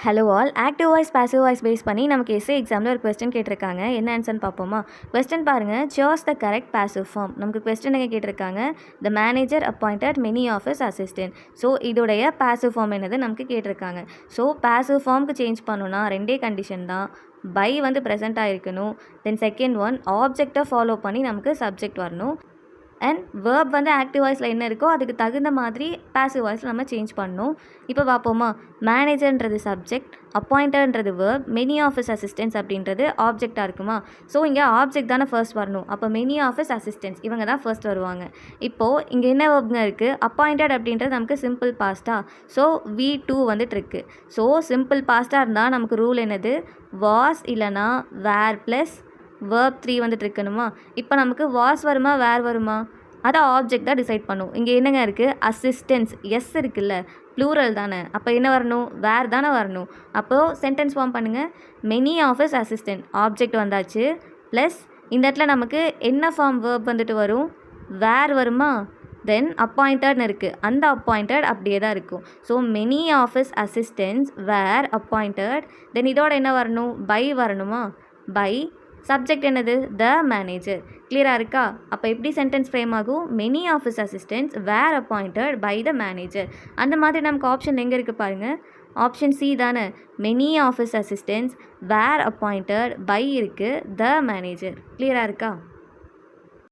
Hello all. Active voice passive voice base பண்ணி நமக்கு S A எக்ஸாமில் ஒரு கொஸ்டின் கேட்டிருக்காங்க. என்ன ஆன்சர்னு பார்ப்போமா? கொஸ்டின் பாருங்கள். Choose the correct passive form. நமக்கு கொஸ்டின் எங்கே கேட்டிருக்காங்க? The manager appointed many office assistant. So இதோடைய பாசிவ் ஃபார்ம் என்னது நமக்கு கேட்டிருக்காங்க. ஸோ பாசிவ் ஃபார்முக்கு சேஞ்ச் பண்ணணும்னா ரெண்டே கண்டிஷன் தான். பை வந்து ப்ரெசென்ட் ஆகிருக்கணும். தென் செகண்ட் ஒன் ஆப்ஜெக்டை ஃபாலோ பண்ணி நமக்கு சப்ஜெக்ட் வரணும். அண்ட் வேர்ப் வந்து ஆக்டிவ் வாய்ஸில் என்ன இருக்கோ அதுக்கு தகுந்த மாதிரி பாசிவ் வாய்ஸில் நம்ம சேஞ்ச் பண்ணணும். இப்போ பார்ப்போமா? மேனேஜர்ன்றது சப்ஜெக்ட், அப்பாயிண்டட்ன்றது வேர்ப், மெனி ஆஃபீஸ் அசிஸ்டன்ஸ் அப்படின்றது ஆப்ஜெக்டாக இருக்குமா? ஸோ இங்கே ஆப்ஜெக்ட் தானே ஃபர்ஸ்ட் வரணும். அப்போ மெனி ஆஃபீஸ் அசிஸ்டன்ஸ் இவங்க தான் ஃபர்ஸ்ட் வருவாங்க. இப்போது இங்கே என்ன வேர்ப்ங்க இருக்குது? அப்பாயிண்டட் அப்படின்றது நமக்கு சிம்பிள் பாஸ்டா. ஸோ V2 வந்துட்டு இருக்குது. ஸோ சிம்பிள் பாஸ்டாக இருந்தால் நமக்கு ரூல் என்னது? வாஸ் இல்லைனா வேர் ப்ளஸ் வேர்ப் 3 வந்துட்டு இருக்கணுமா? இப்போ நமக்கு வாஸ் வருமா வேர் வருமா? அதை ஆப்ஜெக்ட் தான் டிசைட் பண்ணும். இங்கே என்னங்க இருக்குது? அசிஸ்டன்ஸ் எஸ் இருக்குல்ல, ப்ளூரல் தானே. அப்போ என்ன வரணும்? வேர் தானே வரணும். அப்போது சென்டென்ஸ் ஃபார்ம் பண்ணுங்கள். மெனி ஆஃபீஸ் அசிஸ்டன்ட் ஆப்ஜெக்ட் வந்தாச்சு. ப்ளஸ் இந்த இடத்துல நமக்கு என்ன ஃபார்ம் வேர்ப் வந்துட்டு வரும்? வேர் வருமா? தென் அப்பாயிண்டட்னு இருக்குது. அந்த அப்பாயிண்டட் அப்படியே தான் இருக்கும். So many office assistants were appointed. Then இதோட என்ன வரணும்? பை வரணுமா? பை சப்ஜெக்ட் என்னது? The manager. கிளியராக இருக்கா? அப்போ எப்படி சென்டென்ஸ் ஃப்ரேம் ஆகும்? Many office assistants were appointed by the manager. அந்த மாதிரி நமக்கு ஆப்ஷன் எங்கே இருக்குது பாருங்கள். ஆப்ஷன் சி தானே. Many office assistants were appointed by இருக்குது த மேனேஜர். கிளியராக இருக்கா?